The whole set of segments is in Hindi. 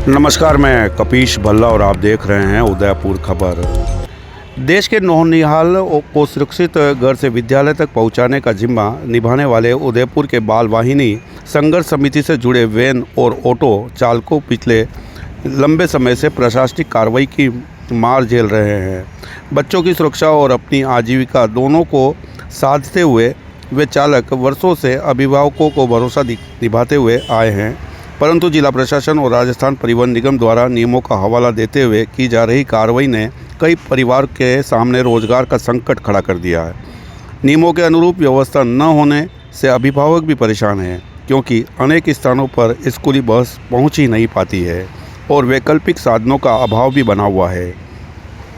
नमस्कार, मैं कपीश भल्ला और आप देख रहे हैं उदयपुर खबर। देश के नौनिहाल को सुरक्षित घर से विद्यालय तक पहुंचाने का जिम्मा निभाने वाले उदयपुर के बाल वाहिनी संघर्ष समिति से जुड़े वैन और ऑटो चालकों पिछले लंबे समय से प्रशासनिक कार्रवाई की मार झेल रहे हैं। बच्चों की सुरक्षा और अपनी आजीविका दोनों को साधते हुए वे चालक वर्षों से अभिभावकों को भरोसा निभाते हुए आए हैं, परंतु जिला प्रशासन और राजस्थान परिवहन निगम द्वारा नियमों का हवाला देते हुए की जा रही कार्रवाई ने कई परिवार के सामने रोजगार का संकट खड़ा कर दिया है। नियमों के अनुरूप व्यवस्था न होने से अभिभावक भी परेशान हैं, क्योंकि अनेक स्थानों पर स्कूली बस पहुंच ही नहीं पाती है और वैकल्पिक साधनों का अभाव भी बना हुआ है।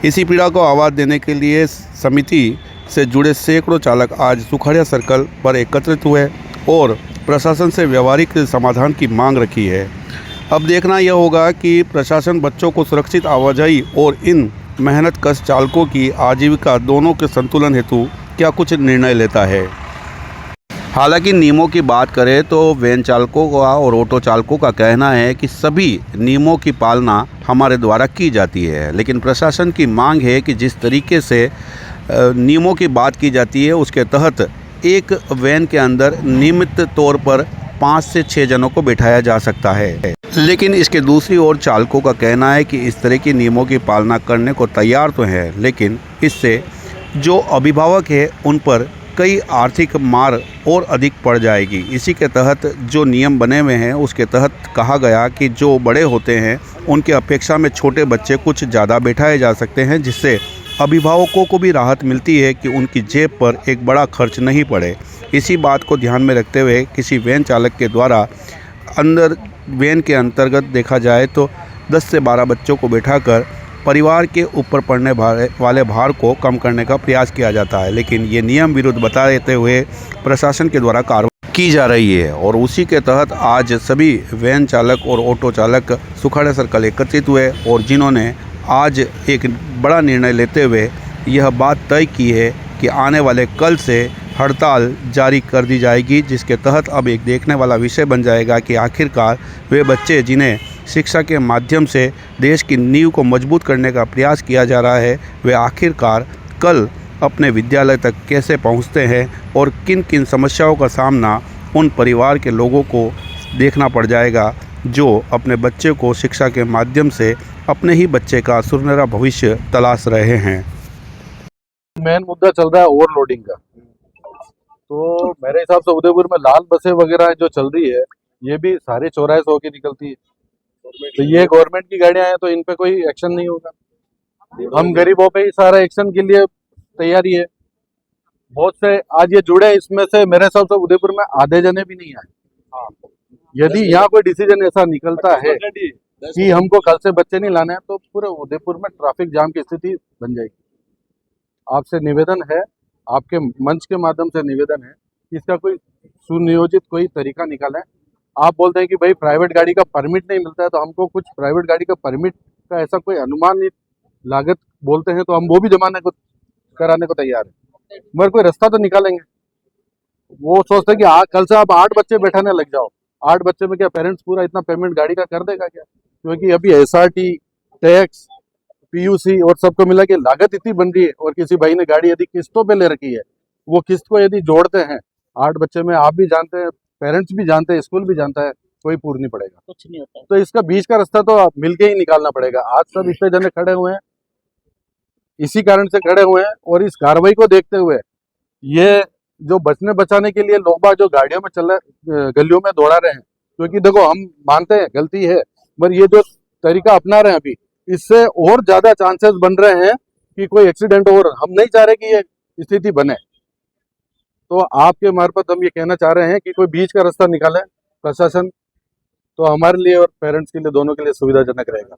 इसी पीड़ा को आवाज़ देने के लिए समिति से जुड़े सैकड़ों चालक आज सुखड़िया सर्कल पर एकत्रित हुए और प्रशासन से व्यवहारिक समाधान की मांग रखी है। अब देखना यह होगा कि प्रशासन बच्चों को सुरक्षित आवाजाही और इन मेहनतकश चालकों की आजीविका दोनों के संतुलन हेतु क्या कुछ निर्णय लेता है। हालांकि नियमों की बात करें तो वैन चालकों का और ऑटो चालकों का कहना है कि सभी नियमों की पालना हमारे द्वारा की जाती है, लेकिन प्रशासन की मांग है कि जिस तरीके से नियमों की बात की जाती है उसके तहत एक वैन के अंदर नियमित तौर पर 5 से 6 जनों को बिठाया जा सकता है। लेकिन इसके दूसरी ओर चालकों का कहना है कि इस तरह की नियमों की पालना करने को तैयार तो है, लेकिन इससे जो अभिभावक है उन पर कई आर्थिक मार और अधिक पड़ जाएगी। इसी के तहत जो नियम बने हुए हैं उसके तहत कहा गया कि जो बड़े होते हैं उनकी अपेक्षा में छोटे बच्चे कुछ ज़्यादा बिठाए जा सकते हैं, जिससे अभिभावकों को भी राहत मिलती है कि उनकी जेब पर एक बड़ा खर्च नहीं पड़े। इसी बात को ध्यान में रखते हुए किसी वैन चालक के द्वारा अंदर वैन के अंतर्गत देखा जाए तो 10 से 12 बच्चों को बैठाकर परिवार के ऊपर पड़ने वाले भार को कम करने का प्रयास किया जाता है, लेकिन ये नियम विरुद्ध बता देते हुए प्रशासन के द्वारा कार्रवाई की जा रही है। और उसी के तहत आज सभी वैन चालक और ऑटो चालक सुखड़िया सर्कल एकत्रित हुए और जिन्होंने आज एक बड़ा निर्णय लेते हुए यह बात तय की है कि आने वाले कल से हड़ताल जारी कर दी जाएगी, जिसके तहत अब एक देखने वाला विषय बन जाएगा कि आखिरकार वे बच्चे जिन्हें शिक्षा के माध्यम से देश की नींव को मजबूत करने का प्रयास किया जा रहा है, वे आखिरकार कल अपने विद्यालय तक कैसे पहुंचते हैं और किन किन समस्याओं का सामना उन परिवार के लोगों को देखना पड़ जाएगा जो अपने बच्चे को शिक्षा के माध्यम से अपने ही बच्चे का सुनहरा भविष्य तलाश रहे हैं। मेन मुद्दा चल रहा है ओवरलोडिंग का। तो मेरे हिसाब से उदयपुर में लाल बसें वगैरह जो चल रही है ये भी सारे चौराहे से होकर निकलती है, तो ये गवर्नमेंट की गाड़ियां हैं तो इन पे कोई एक्शन नहीं होगा। हम गरीबों पे ही सारा एक्शन के लिए तैयारी है। बहुत से आज ये जुड़े, इसमें से मेरे हिसाब से उदयपुर में आधे जने भी नहीं आए। यदि यहाँ कोई डिसीजन ऐसा निकलता है कि हमको कल से बच्चे नहीं लाने हैं तो पूरे उदयपुर में ट्रैफिक जाम की स्थिति बन जाएगी। आपसे निवेदन है, आपके मंच के माध्यम से निवेदन है कि इसका कोई सुनियोजित कोई तरीका निकालें। आप बोलते हैं कि भाई प्राइवेट गाड़ी का परमिट नहीं मिलता है, तो हमको कुछ प्राइवेट गाड़ी का परमिट का ऐसा कोई अनुमानित लागत बोलते हैं तो हम वो भी कराने को तैयार है, मगर कोई रास्ता तो निकालेंगे। वो सोचते हैं कि कल से आप 8 बच्चे बैठाने लग जाओ, 8 बच्चे में क्या पेरेंट्स पूरा इतना पेमेंट गाड़ी का कर देगा क्या? क्योंकि अभी SRT, टैक्स, PUC और सबको मिला के लागत इतनी बन रही है, और किसी भाई ने गाड़ी यदि किस्तों पे ले रखी है, वो किस्त को यदि जोड़ते हैं 8 बच्चे में, आप भी जानते हैं, पेरेंट्स भी जानते हैं, स्कूल भी जानता है, कोई पूर्ण नहीं पड़ेगा, कुछ नहीं होता। तो इसका बीच का रास्ता तो मिलके ही निकालना पड़ेगा। आज सब इतने जने खड़े हुए हैं, इसी कारण से खड़े हुए हैं, और इस कार्रवाई को देखते हुए ये जो बचने बचाने के लिए लोग बाग जो गाड़ियों में चल रहे, गलियों में दौड़ा रहे हैं, क्योंकि देखो हम मानते हैं गलती है, पर ये जो तरीका अपना रहे हैं अभी, इससे और ज्यादा चांसेस बन रहे हैं कि कोई एक्सीडेंट हो। हम नहीं चाह रहे कि ये स्थिति बने, तो आपके मार्फत हम ये कहना चाह रहे हैं कि कोई बीच का रास्ता निकाले प्रशासन, तो हमारे लिए और पेरेंट्स के लिए दोनों के लिए सुविधाजनक रहेगा।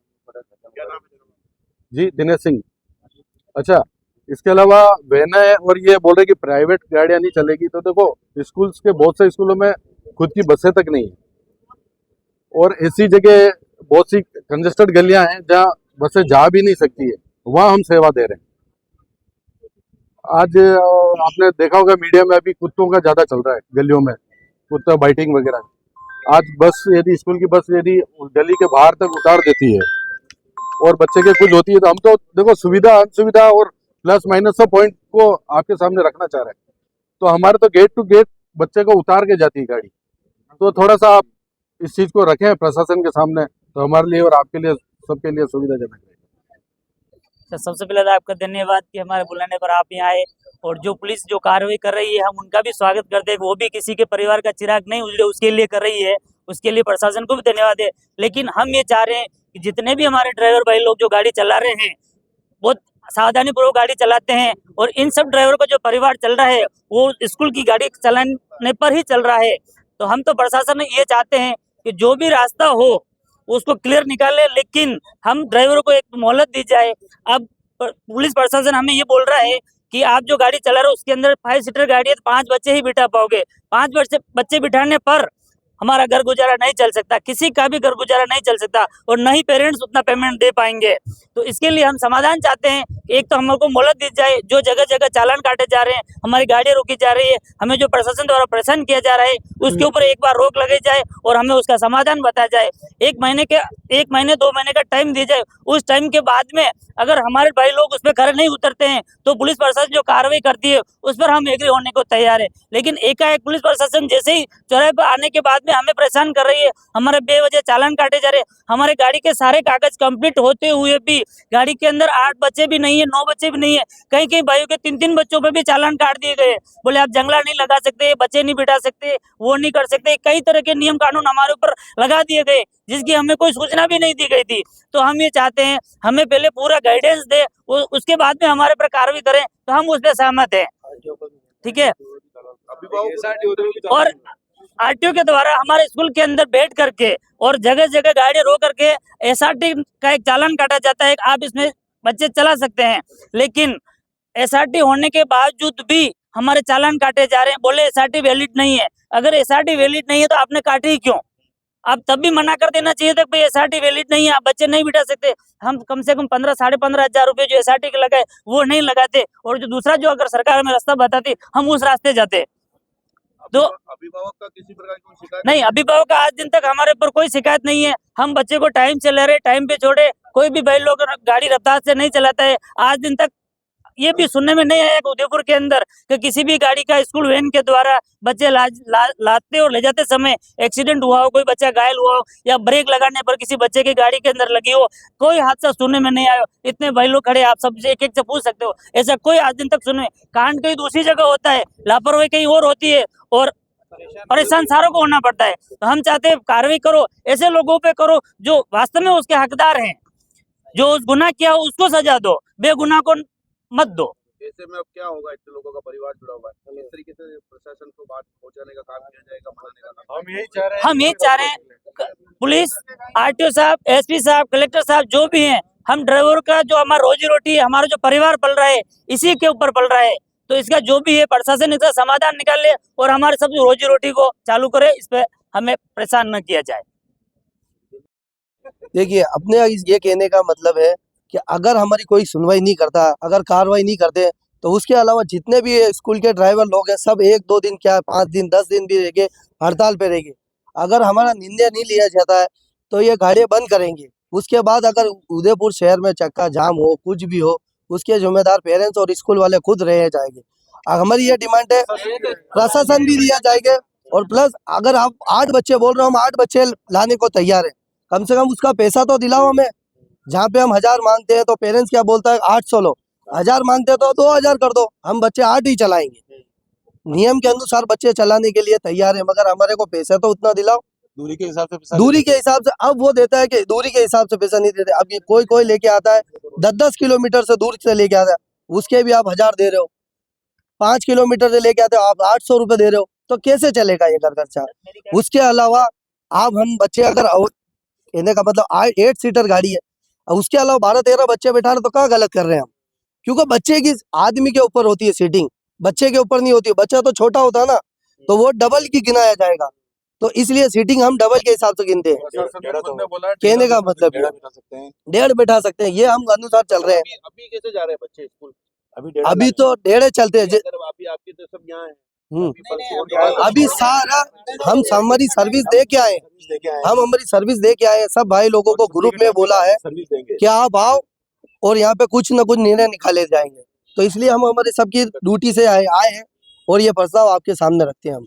जी, दिनेश सिंह। अच्छा, इसके अलावा वैन है, और ये बोल रहे कि प्राइवेट गाड़ियां नहीं चलेगी, तो देखो स्कूल्स के बहुत से स्कूलों में खुद की बसें तक नहीं है, और ऐसी जगह बहुत सी कंजेस्टेड गलियां हैं जहां बसें जा भी नहीं सकती है, वहां हम सेवा दे रहे हैं। आज आपने देखा होगा मीडिया में, अभी कुत्तों का ज्यादा चल रहा है गलियों में, कुत्ता बाइटिंग वगैरह। आज बस यदि स्कूल की बस यदि गली के बाहर तक उतार देती है और बच्चे के कुछ होती है, तो हम तो देखो सुविधा असुविधा और प्लस माइनस सब पॉइंट को आपके सामने रखना चाह रहे हैं। तो हमारे तो गेट टू गेट बच्चे को उतार के जाती है गाड़ी। तो थोड़ा सा आप इस चीज को रखें प्रशासन के सामने, तो हमारे लिए और आपके लिए सबके लिए सुविधाजनक है। सर सबसे पहले तो आपका धन्यवाद कि हमारे बुलाने पर आप यहाँ आए, और जो पुलिस जो कार्रवाई कर रही है हम उनका भी स्वागत करते हैं। वो भी किसी के परिवार का चिराग नहीं उजड़े उसके लिए कर रही है, उसके लिए प्रशासन को भी धन्यवाद है। लेकिन हम ये चाह रहे हैं कि जितने भी हमारे ड्राइवर भाई लोग जो गाड़ी चला रहे हैं बहुत सावधानी पूर्वक गाड़ी चलाते हैं, और इन सब ड्राइवर का जो परिवार चल रहा है वो स्कूल की गाड़ी चलाने पर ही चल रहा है। तो हम तो प्रशासन ये चाहते हैं कि जो भी रास्ता हो उसको क्लियर निकाले, लेकिन हम ड्राइवरों को एक मोहलत दी जाए। अब पुलिस प्रशासन हमें ये बोल रहा है कि आप जो गाड़ी चला रहे हो उसके अंदर 5 सीटर गाड़ी है तो 5 बच्चे ही बिठा पाओगे। 5 बच्चे बिठाने पर हमारा घर गुजारा नहीं चल सकता, किसी का भी घर गुजारा नहीं चल सकता, और न ही पेरेंट्स उतना पेमेंट दे पाएंगे। तो इसके लिए हम समाधान चाहते हैं कि एक तो हमको मोहलत दी जाए, जो जगह जगह चालान काटे जा रहे हैं, हमारी गाड़ियां रोकी जा रही है, हमें जो प्रशासन द्वारा परेशान किया जा रहा है उसके ऊपर एक बार रोक लगाई जाए और हमें उसका समाधान बताया जाए। 1 महीने 2 महीने का टाइम दिया जाए। उस टाइम के बाद में अगर हमारे भाई लोग उस पर खरे नहीं उतरते हैं तो पुलिस प्रशासन जो कार्रवाई करती है उस पर हम एग्री होने को तैयार है। लेकिन एकाएक पुलिस प्रशासन जैसे ही चौराहे पर आने के बाद में हमें परेशान कर रही है, हमारे बेवजह चालान काटे जा रहे हैं। हमारे गाड़ी के सारे कागज कंप्लीट होते हुए भी गाड़ी के अंदर 8 बच्चे भी नहीं है, 9 बच्चे भी नहीं है, कहीं कहीं भाइयों के 3-3 बच्चों पे भी चालान काट दिए गए। बोले आप जंगला नहीं लगा सकते, बच्चे नहीं बिठा सकते, वो नहीं कर सकते, कई तरह के नियम कानून हमारे ऊपर लगा दिए गए जिसकी हमें कोई सूचना भी नहीं दी गई थी। तो हम ये चाहते हैं हमें पहले पूरा गाइडेंस दे, उसके बाद में हमारे पर कार्रवाई करें, तो हम उस पर सहमत हैं। ठीक है, और आरटीओ के द्वारा हमारे स्कूल के अंदर बैठ करके और जगह जगह गाड़ी रोक करके एसआरटी का एक चालान काटा जाता है, आप इसमें बच्चे चला सकते हैं। लेकिन एसआरटी होने के बावजूद भी हमारे चालान काटे जा रहे हैं, बोले एसआरटी वैलिड नहीं है। अगर एसआरटी वैलिड नहीं है तो आपने काटी ही क्यों? आप तब भी मना कर देना चाहिए था भाई एसआरटी वैलिड नहीं है, आप बच्चे नहीं बिठा सकते। हम कम से कम 15-15,500 रुपए जो एसआरटी के लगाए वो नहीं लगाते, और जो दूसरा जो अगर सरकार हमें रास्ता बताती हम उस रास्ते जाते। तो अभिभावक का किसी प्रकार की शिकायत नहीं, अभिभावक का आज दिन तक हमारे ऊपर कोई शिकायत नहीं है। हम बच्चे को टाइम से ले रहे, टाइम पे छोड़े, कोई भी भाई लोग गाड़ी रफ्तार से नहीं चलाता है। आज दिन तक ये भी सुनने में नहीं आया कि उदयपुर के अंदर कि किसी भी गाड़ी का स्कूल वैन के द्वारा बच्चे लाते और ले जाते समय एक्सीडेंट हुआ हो, कोई बच्चा घायल हुआ हो, या ब्रेक लगाने पर किसी बच्चे की गाड़ी के अंदर लगी हो, कोई हादसा सुनने में नहीं आया। इतने भाई लोग खड़े, आप सबसे एक एक से पूछ सकते हो, ऐसा कोई आज दिन तक सुने। कांड कहीं दूसरी जगह होता है, लापरवाही कहीं और होती है, और परेशान सारों को होना पड़ता है। तो हम चाहते हैं कार्रवाई करो, ऐसे लोगों पे करो जो वास्तव में उसके हकदार हैं, जो उस गुनाह किया हो उसको सजा दो, बेगुनाह को मत दो। ऐसे में अब क्या होगा? इतने लोगों का परिवार जुड़ा हुआ है, किस तरीके से प्रशासन को बात पहुंचाने का काम किया जाएगा, मनाने का काम? हम यही चाह रहे हैं, हम यही चाह रहे हैं पुलिस, आरटीओ साहब, एसपी साहब, कलेक्टर साहब जो भी हैं, हम ड्राइवर का जो हमारा रोजी रोटी है, हमारा जो परिवार पल रहा है इसी के ऊपर पल रहा है। तो इसका जो भी है प्रशासन इसका समाधान निकाले और हमारे सब रोजी रोटी को चालू करे, इस पे हमें परेशान न किया जाए। देखिए, अपने ये कहने का मतलब है कि अगर हमारी कोई सुनवाई नहीं करता, अगर कार्रवाई नहीं करते, तो उसके अलावा जितने भी स्कूल के ड्राइवर लोग हैं सब 1-2 दिन क्या 5 दिन 10 दिन भी रहेंगे, हड़ताल पे रहेंगे। अगर हमारा निर्णय नहीं लिया जाता है तो ये गाड़ियाँ बंद करेंगे। उसके बाद अगर उदयपुर शहर में चक्का जाम हो, कुछ भी हो, उसके जिम्मेदार पेरेंट्स और स्कूल वाले खुद रह जाएंगे। हमारी ये डिमांड है, प्रशासन भी दिया जाएगा, और प्लस अगर आप 8 बच्चे बोल रहे हो, हम 8 बच्चे लाने को तैयार है, कम से कम उसका पैसा तो दिलाओ हमें। जहाँ पे हम 1000 मांगते हैं तो पेरेंट्स क्या बोलता है 800 लो, 1000 मांगते हैं तो 2000 कर दो, हम बच्चे 8 ही चलाएंगे। नियम के अनुसार बच्चे चलाने के लिए तैयार है, मगर हमारे को पैसा तो उतना दिलाओ। दूरी के हिसाब से दूरी के हिसाब से अब वो देता है कि दूरी के हिसाब से पैसा नहीं देते। अब ये कोई लेके आता है 10-10 किलोमीटर से दूर से लेके आता है, उसके भी आप 1000 दे रहे हो। 5 किलोमीटर से लेके आते हो आप 800 रुपए दे रहे हो, तो कैसे चलेगा ये घर खर्चा? उसके अलावा आप हम बच्चे अगर कहने का मतलब 8 सीटर गाड़ी है, उसके अलावा 12-13 बच्चे बैठा रहे तो क्या गलत कर रहे हैं हम? क्योंकि बच्चे की आदमी के ऊपर होती है सीटिंग, बच्चे के ऊपर नहीं होती है। बच्चा तो छोटा होता है ना, तो वो डबल की गिनाया जाएगा, तो इसलिए सीटिंग हम डबल के हिसाब से गिनते हैं। कहने का मतलब 1.5 बैठा सकते हैं, ये हम अनुसार चल रहे हैं। अभी कैसे जा रहे हैं बच्चे स्कूल? अभी तो 1.5 चलते हैं। अभी आपके तो सब यहाँ है, अभी सारा हम हमारी सर्विस दे के आए, हम हमारी सर्विस दे के आए, सब भाई लोगों को ग्रुप में बोला है कि आप आओ और यहाँ पे कुछ ना कुछ निर्णय निकाले जाएंगे। तो इसलिए हम हमारे सबकी ड्यूटी से आए हैं और ये प्रस्ताव आपके सामने रखते हैं हम।